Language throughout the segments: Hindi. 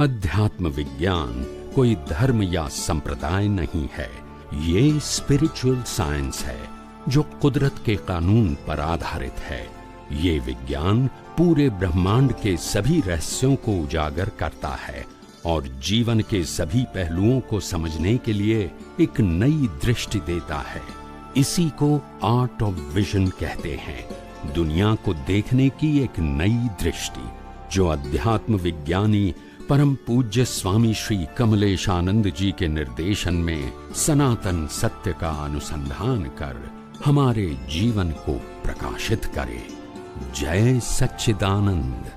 अध्यात्म विज्ञान कोई धर्म या संप्रदाय नहीं है, ये स्पिरिचुअल साइंस है जो कुदरत के कानून पर आधारित है। ये विज्ञान पूरे ब्रह्मांड के सभी रहस्यों को उजागर करता है और जीवन के सभी पहलुओं को समझने के लिए एक नई दृष्टि देता है। इसी को आर्ट ऑफ विजन कहते हैं, दुनिया को देखने की एक नई दृष्टि, जो अध्यात्म विज्ञानी परम पूज्य स्वामी श्री कमलेशानंद जी के निर्देशन में सनातन सत्य का अनुसंधान कर हमारे जीवन को प्रकाशित करे। जय सच्चिदानंद।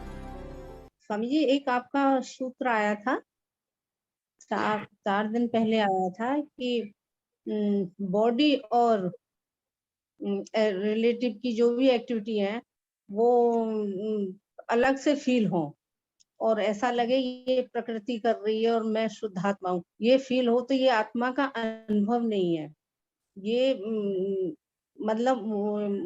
स्वामी जी, एक आपका सूत्र आया था, चार दिन पहले आया था कि बॉडी और रिलेटिव की जो भी एक्टिविटी है वो अलग से फील हो और ऐसा लगे ये प्रकृति कर रही है और मैं शुद्ध आत्मा हूँ, ये फील हो, तो ये आत्मा का अनुभव नहीं है। ये मतलब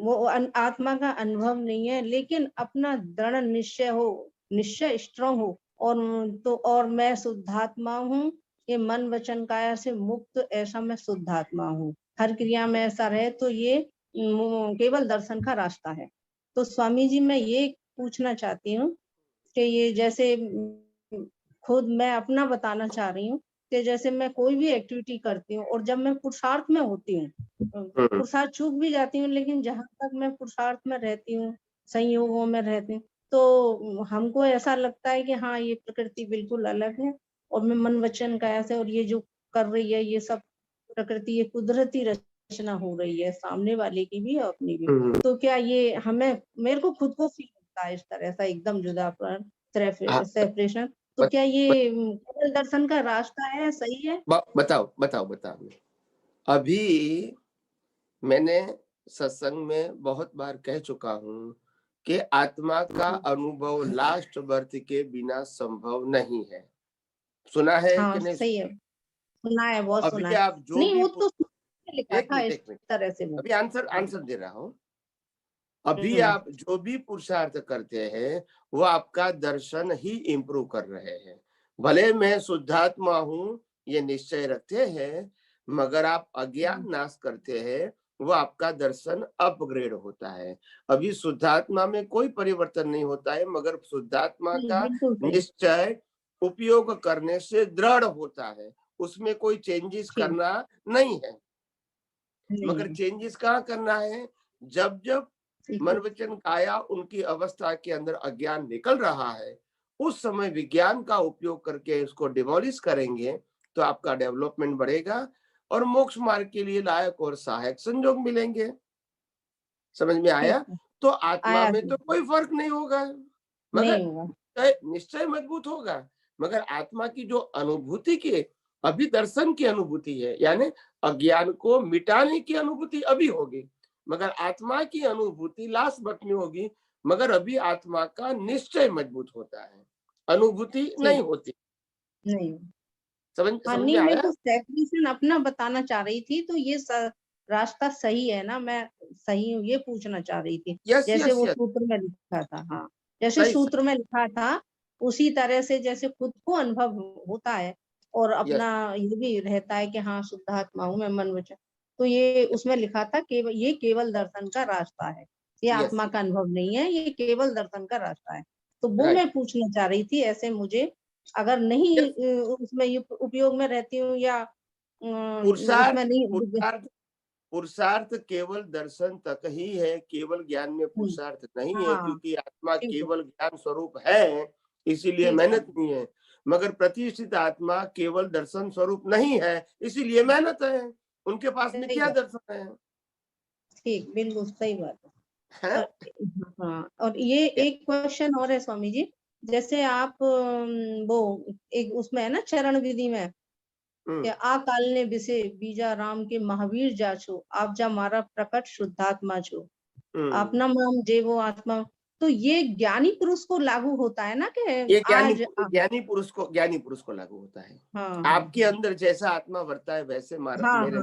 वो आत्मा का अनुभव नहीं है, लेकिन अपना दृढ़ निश्चय हो, निश्चय स्ट्रांग हो और मैं शुद्धात्मा हूँ, ये मन वचन काया से मुक्त, ऐसा मैं शुद्धात्मा हूँ, हर क्रिया में ऐसा रहे, तो ये केवल दर्शन का रास्ता है। तो स्वामी जी, मैं ये पूछना चाहती हूँ कि ये जैसे खुद मैं अपना बताना चाह रही हूँ कि जैसे मैं कोई भी एक्टिविटी करती हूँ और जब मैं पुरुषार्थ में होती हूँ, पुरुषार्थ चूक भी जाती हूँ, लेकिन जहां तक मैं पुरुषार्थ में रहती हूँ, संयोगों में रहती हूँ, तो हमको ऐसा लगता है कि हाँ, ये प्रकृति बिल्कुल अलग है और मैं मन वचन काया से, और ये जो कर रही है ये सब प्रकृति, ये कुदरती रचना हो रही है, सामने वाले की भी और अपनी भी। तो क्या ये हमें, मेरे को खुद को फील होता है इस तरह सा एकदम जुदा सेपरेशन, तो क्या ये केवल दर्शन का रास्ता है, सही है? बताओ। अभी मैंने सत्संग में बहुत बार कह चुका हूँ कि आत्मा का अनुभव लास्ट बर्थ के बिना संभव नहीं है। सुना है हाँ, कि नहीं? सही है, सुना है, बहुत सुना अभी है। आप जो नहीं, भी वो तो लिखा था इस तरह से। अभी आंसर दे रहा हूँ। अभी आप जो भी पुरुषार्थ करते हैं वो आपका दर्शन ही इम्प्रूव कर रहे हैं। भले मैं शुद्धात्मा हूँ ये निश्चय रखते हैं, मगर आप अज्ञान नाश करते हैं, वो आपका दर्शन अपग्रेड होता है। अभी शुद्धात्मा में कोई परिवर्तन नहीं होता है, मगर शुद्धात्मा का निश्चय उपयोग करने से दृढ़ होता है, उसमें कोई चेंजेस करना नहीं है। मगर चेंजेस कहाँ करना है? जब जब मन वचन काया उनकी अवस्था के अंदर अज्ञान निकल रहा है, उस समय विज्ञान का उपयोग करके इसको डिमोलिश करेंगे तो आपका डेवलपमेंट बढ़ेगा और मोक्ष मार्ग के लिए लायक और सहायक संजोग मिलेंगे। समझ में आया? तो आत्मा में तो कोई फर्क नहीं होगा, मगर निश्चय मजबूत होगा। मगर आत्मा की जो अनुभूति की अभी दर्शन की अनुभूति है, यानी अज्ञान को मिटाने की अनुभूति अभी होगी, मगर आत्मा की अनुभूति लास्ट बर्थ में होगी। मगर अभी आत्मा का निश्चय मजबूत होता है, अनुभूति नहीं होती। नहीं समझ में आया? मैं तो सेपरेशन अपना बताना चाह रही थी, तो ये रास्ता सही है ना? मैं सही हूँ ये पूछना चाह रही थी। जैसे वो सूत्र में लिखा था, हाँ, जैसे सूत्र में लिखा था उसी तरह से, जैसे खुद को अनुभव होता है और अपना ये भी रहता है कि हाँ, शुद्धात्मा हूँ मैं, मन वचन, तो ये उसमें लिखा था कि ये केवल दर्शन का रास्ता है, ये आत्मा का अनुभव नहीं है, ये केवल दर्शन का रास्ता है। तो वो मैं पूछना चाह रही थी, ऐसे मुझे अगर नहीं उसमें उपयोग में रहती हूँ या उसमें नहीं, पुरुषार्थ केवल दर्शन तक ही है, केवल ज्ञान में पुरुषार्थ नहीं है, क्योंकि आत्मा केवल ज्ञान स्वरूप है, इसीलिए मेहनत नहीं है। मगर प्रतिष्ठित आत्मा केवल दर्शन स्वरूप नहीं है, इसीलिए मेहनत है। उनके पास में क्या दर्शन है? ठीक, बिल्कुल सही बात है। हाँ, और ये एक क्वेश्चन और है स्वामी जी, जैसे आप वो एक उसमें है ना चरण विधि में, आ काल ने विषे बीजा राम के महावीर जा छो, आप जा मारा प्रकट शुद्धात्मा छो, अपना माम जेवो आत्मा, तो ये ज्ञानी पुरुष को लागू होता है ना? कि ये ज्ञानी पुरुष को लागू होता है। आपके अंदर जैसा आत्मा वर्ता है वैसे मेरे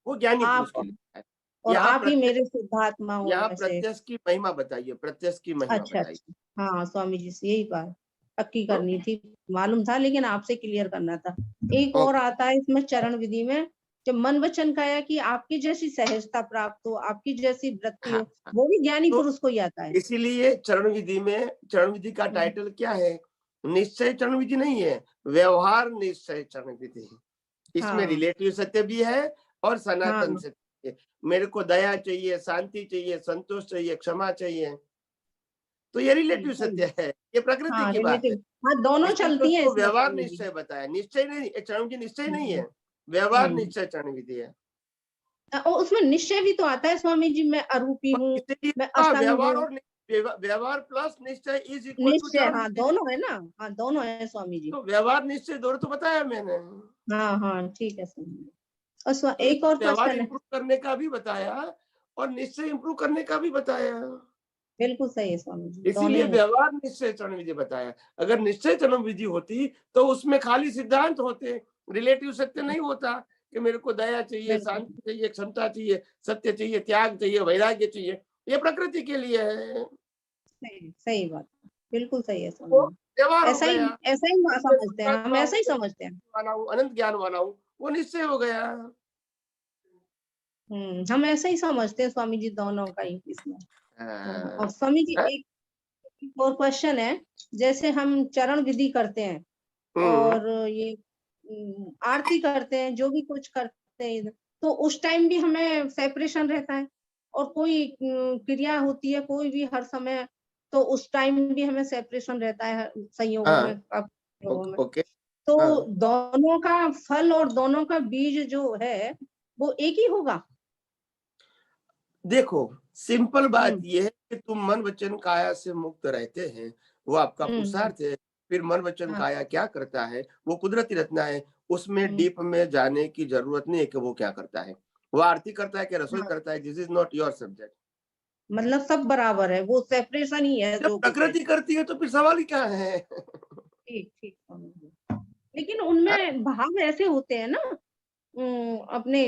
वो ज्ञानी पुरुष के लिए है। और आप ही मेरे शुद्धात्मा हो। यहाँ प्रत्यक्ष की महिमा बताइए, प्रत्यक्ष की महिमा बताइए। हाँ स्वामी जी से यही बात, पक्की करनी थी, मालूम था लेकिन आपसे क्लियर करना था। एक और आता है इसमें चरण विधि में, जब मन वचन काया की आपकी जैसी सहजता प्राप्त हो, आपकी जैसी वृत्ति हो, हाँ, वो भी ज्ञानी तो पुरुष को ही आता है। इसीलिए चरण विधि में, चरण विधि का टाइटल क्या है? निश्चय चरण विधि नहीं है, व्यवहार निश्चय चरण विधि। इसमें हाँ रिलेटिव सत्य भी है और सनातन हाँ सत्य है। मेरे को दया चाहिए, शांति चाहिए, संतोष चाहिए, क्षमा चाहिए, तो ये रिलेटिव सही। सत्य है, ये प्रकृति हाँ की बात है। रिलेटिव, हाँ दोनों इसीलिए चलती हैं उसको इसमें व्यवहार स्वामी जी। निश्चय बताया, निश्चय नहीं, चरण की निश्चय नहीं हम्म, है, व्यवहार हम्म। निश्चय चरण विधि है। और उसमें निश्चय भी तो आता है स्वामी जी, मैं अरूपी पर हूँ, इसीलिए मैं असंग व्यवहार हूँ। और व्यवहार प्लस निश्चय इज इक्वल टू निश्चय, चरण हाँ विधि। दोनों है ना, हाँ दोनों है स्वामी जी। तो व्यवहार निश्चय दोनों तो बताया मैंने। हाँ हाँ ठीक है स्वामी जी। और तो एक इसमें और व्यवहार क्वेश्चन है। इंप्रूव करने का भी बताया और निश्चय इंप्रूव करने का भी बताया। बिल्कुल सही है स्वामी जी, दोनों इसीलिए ही है। व्यवहार निश्चय चरण विधि बताया। अगर निश्चय चरण विधि होती तो उसमें खाली सिद्धांत होते, रिलेटिव सत्य नहीं होता कि मेरे को दया चाहिए, बिल्कुल शांति चाहिए, क्षमता चाहिए, सत्य चाहिए, त्याग चाहिए, वैराग्य चाहिए। ये प्रकृति के लिए है, सही, सही बात, बिल्कुल सही है वो स्वामी जी। व्यवहार हो ऐसा ही, गया। ऐसा ही अब मैं समझते हैं हम, शुद्धात्मा हूँ, ऐसा ही समझते हैं। वाला हूँ, अनंत ज्ञान वाला हूँ, वो निश्चय हो गया। हम ऐसा ही समझते हैं स्वामी जी, दोनों का ही इसमें। और हाँ, स्वामी जी हाँ, एक और क्वेश्चन है, जैसे हम चरण विधि करते हैं हम्म, और ये आरती करते हैं, जो भी कुछ करते हैं, तो उस टाइम भी हमें सेपरेशन रहता है, और कोई क्रिया होती है कोई भी हर समय, तो उस टाइम भी हमें सेपरेशन रहता है संयोगों हाँ, में, संयोगों में। ओके, तो हाँ। दोनों का फल और दोनों का बीज जो है वो एक ही होगा? देखो, सिंपल बात हम्म ये है कि तुम मन वचन काया से मुक्त रहते हैं, वो आपका हम्म। पुरुषार्थ है। फिर मन वचन हाँ। काया क्या करता है, वो कुदरती रचना है। उसमें हम्म, डीप में जाने की जरूरत नहीं है कि वो क्या करता है, वो आरती करता है कि रसोई हाँ करता है, this is not your subject. मतलब सब बराबर है, वो सेपरेशन ही है जब जो कुछ है। प्रकृति करती है तो फिर सवाल ही क्या है। ठीक ठीक समझ गई। लेकिन हाँ? उनमें भाव ऐसे होते हैं ना, अपने,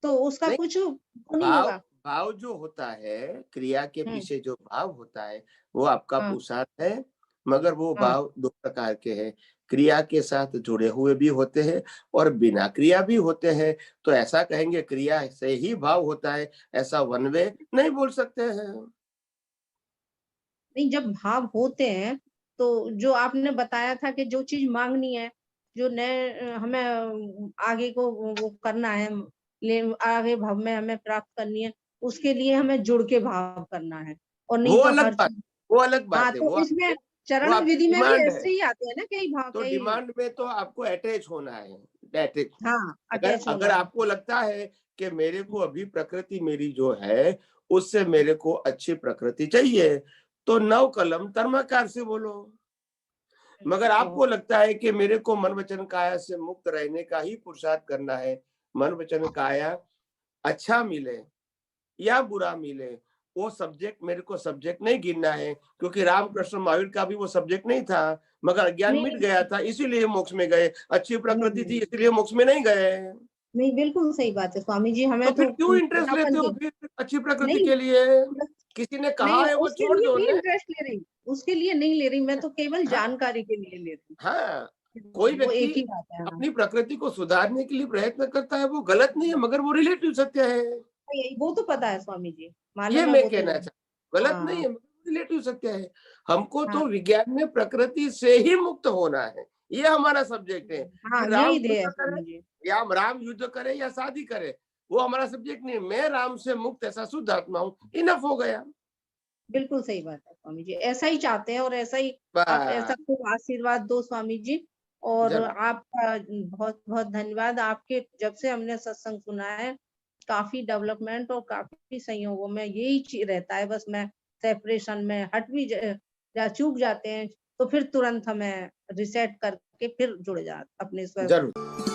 तो उसका नहीं, कुछ वो नहीं भाव, होगा। भाव जो होता है, क्रिया के हम्म पीछे जो भाव होता है, वो आपका हाँ पुरुषार्थ है। मगर वो हाँ भाव दो प्रकार के हैं, क्रिया के साथ जुड़े हुए भी होते हैं और बिना क्रिया भी होते हैं। तो ऐसा कहेंगे क्रिया से ही भाव होता है, ऐसा वन वे नहीं बोल सकते हैं। नहीं, जब भाव होते हैं तो जो आपने बताया था कि जो चीज मांगनी है, जो नए हमें आगे को वो करना है, ले आगे भाव में हमें प्राप्त करनी है, उसके लिए हमें जुड़ के भाव करना है, और वो नहीं तो अलग हर बात, चीज। वो अलग हाँ बात है, तो इसमें वो चरण आपकी विधि में भी डिमांड है। ऐसे ही आते हैं ना, कई भाव, तो कई। डिमांड में तो आपको अटैच होना है, अटैच। हाँ अगर अटैच होना अगर है। आपको लगता है कि मेरे को अभी प्रकृति मेरी जो है उससे मेरे को अच्छी प्रकृति चाहिए, तो नव कलम तर्माकार से बोलो। मगर तो आपको लगता है कि मेरे को मन वचन काया से मुक्त रहने का ही पुरुषार्थ करना है, मन वचन काया अच्छा मिले या बुरा मिले, वो सब्जेक्ट मेरे को सब्जेक्ट नहीं गिनना है, क्योंकि रामकृष्ण महावीर का भी वो सब्जेक्ट नहीं था। मगर अज्ञान मिट नहीं गया था, इसीलिए मोक्ष में गए। अच्छी प्रकृति थी नहीं इसलिए मोक्ष में नहीं गए। नहीं, बिल्कुल सही बात है स्वामी जी, तो हमें फिर तो क्यों इंटरेस्ट लेते अपन हो की फिर अच्छी प्रकृति नहीं, के लिए? किसी ने कहा नहीं है वो उसके छोड़ लिए दो नहीं ना। इंटरेस्ट ले रही, उसके लिए नहीं ले रही, मैं तो केवल हाँ, जानकारी के लिए ले रही हाँ, कोई हूँ, वो व्यक्ति एक ही बात है। हाँ अपनी प्रकृति को सुधारने के लिए प्रयत्न करता है, वो गलत नहीं है, मगर वो रिलेटिव सत्य है। यही, वो तो पता है स्वामी जी, ये मालूम है मैं वो तो। कहना चाहता हूँ, गलत नहीं हाँ है, रिलेटिव सत्य है। हमको हाँ तो विज्ञान में प्रकृति से ही मुक्त होना है, ये हमारा सब्जेक्ट है। हाँ फिर राम यही ध्येय युद्ध है करे स्वामी जी। या हम राम युद्ध करे या शादी करे, वो हमारा सब्जेक्ट नहीं है। मैं राम से मुक्त ऐसा शुद्ध आत्मा हूँ, इनफ हो गया। बिल्कुल सही बात है स्वामी जी, ऐसा ही चाहते हैं, और ऐसा ही आप ऐसा बस, खूब आशीर्वाद दो स्वामी जी। और जरूर। आपका बहुत बहुत धन्यवाद, आपके जब से हमने सत्संग सुना है, काफी डेवलपमेंट और काफी संयोगों में यही चीज रहता है, बस मैं सेपरेशन में हट भी जा चूक जाते हैं, तो फिर तुरंत हमें रिसेट करके फिर जुड़ जा अपने स्व जरूर।